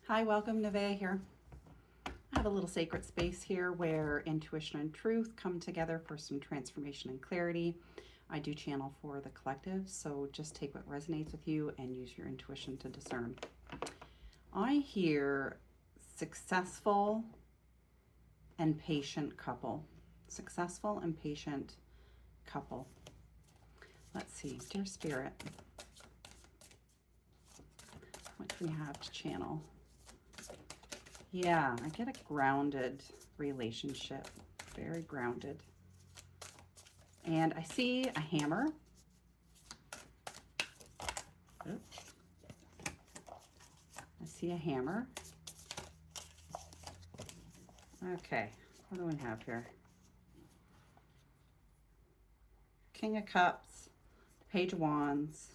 Hi, welcome. Nevaeh here. I have a little sacred space here where intuition and truth come together for some transformation and clarity. I do channel for the collective, so just take what resonates with you and use your intuition to discern. I hear successful and patient couple. Successful and patient couple. Let's see, dear spirit, what do we have to channel? Yeah, I get a grounded relationship, very grounded. And I see a hammer. Oops. I see a hammer. Okay, what do we have here? King of Cups, Page of Wands,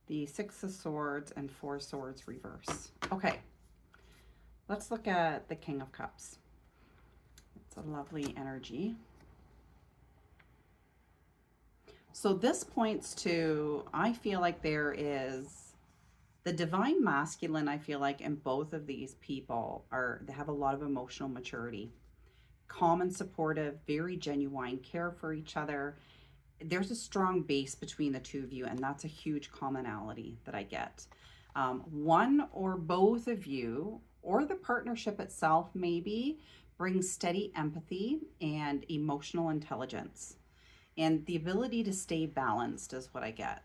the Six of Swords, and Four Swords reverse. Okay, let's look at the King of Cups. It's a lovely energy. So this points to, I feel like there is the divine masculine. I feel like in both of these people they have a lot of emotional maturity, calm and supportive, very genuine care for each other. There's a strong base between the two of you, and that's a huge commonality that I get. One or both of you, or the partnership itself maybe, brings steady empathy and emotional intelligence. And the ability to stay balanced is what I get.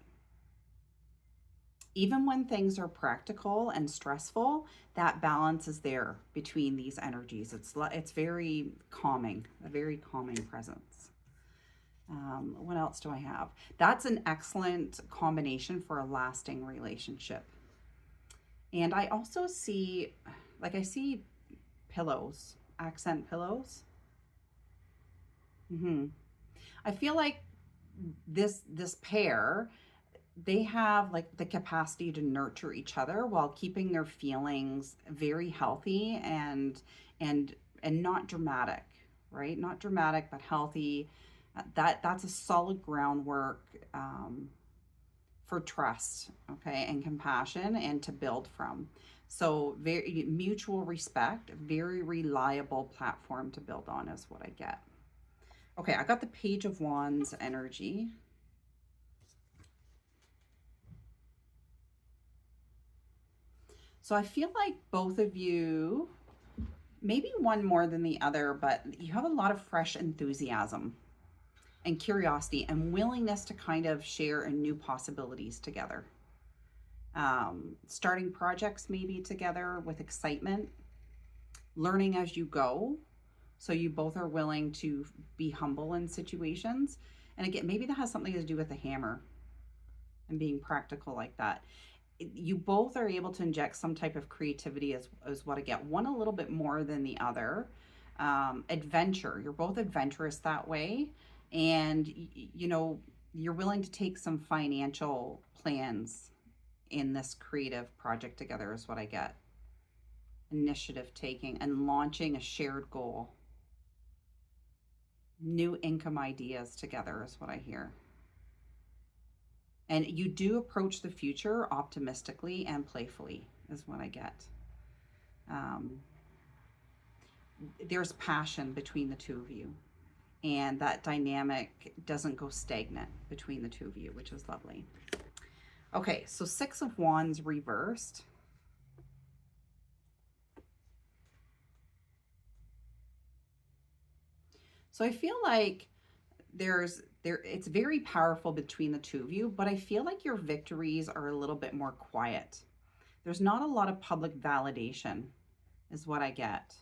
Even when things are practical and stressful, that balance is there between these energies. It's very calming, a very calming presence. What else do I have? That's an excellent combination for a lasting relationship. And I also see, I see pillows, accent pillows. I feel like this pair, they have like the capacity to nurture each other while keeping their feelings very healthy and and not dramatic, right? Not dramatic, but healthy. That's a solid groundwork for trust, okay, and compassion, and to build from. So very mutual respect, very reliable platform to build on is what I get. Okay, I got the Page of Wands energy. So I feel like both of you, maybe one more than the other, but you have a lot of fresh enthusiasm and curiosity and willingness to kind of share in new possibilities together. Starting projects maybe together with excitement, learning as you go. So you both are willing to be humble in situations. And again, maybe that has something to do with the hammer and being practical like that. You both are able to inject some type of creativity as what I get. One a little bit more than the other. Adventure. You're both adventurous that way. And, you're willing to take some financial plans in this creative project together is what I get. Initiative taking and launching a shared goal. New income ideas together is what I hear. And you do approach the future optimistically and playfully is what I get. There's passion between the two of you, and that dynamic doesn't go stagnant between the two of you, which is lovely. Okay, so Six of Wands reversed. So I feel like it's very powerful between the two of you, but I feel like your victories are a little bit more quiet. There's not a lot of public validation is what I get,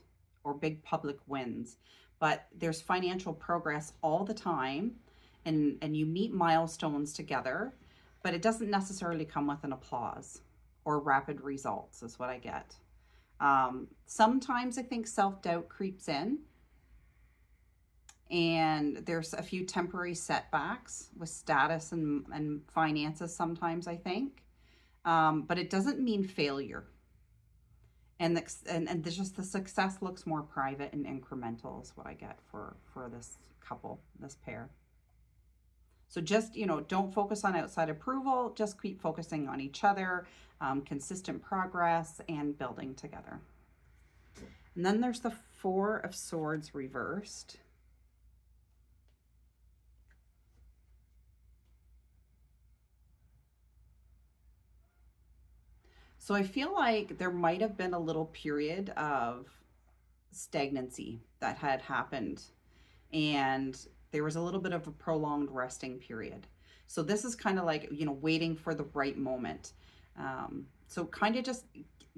or big public wins, but there's financial progress all the time, and you meet milestones together, but it doesn't necessarily come with an applause or rapid results is what I get. Sometimes I think self-doubt creeps in, and there's a few temporary setbacks with status and finances sometimes, I think. But it doesn't mean failure. And just the success looks more private and incremental is what I get for this couple, this pair. So just, don't focus on outside approval, just keep focusing on each other, consistent progress, and building together. And then there's the Four of Swords reversed. So I feel like there might have been a little period of stagnancy that had happened, and there was a little bit of a prolonged resting period. So this is kind of like, waiting for the right moment. So kind of just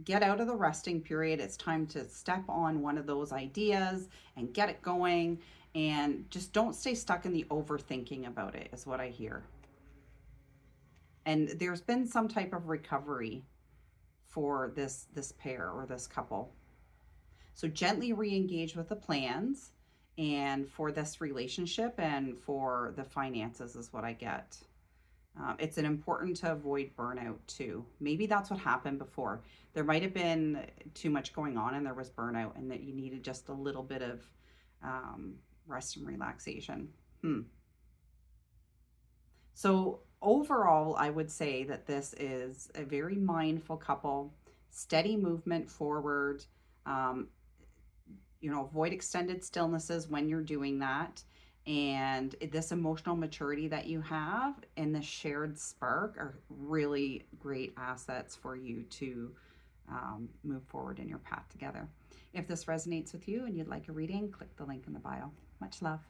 get out of the resting period. It's time to step on one of those ideas and get it going, and just don't stay stuck in the overthinking about it, is what I hear. And there's been some type of recovery for this pair or this couple. So gently re-engage with the plans and for this relationship and for the finances is what I get. It's an important to avoid burnout too. Maybe that's what happened before. There might have been too much going on and there was burnout, and that you needed just a little bit of rest and relaxation. So overall, I would say that this is a very mindful couple, steady movement forward. Um, avoid extended stillnesses when you're doing that. And this emotional maturity that you have and the shared spark are really great assets for you to move forward in your path together. If this resonates with you and you'd like a reading, click the link in the bio. Much love.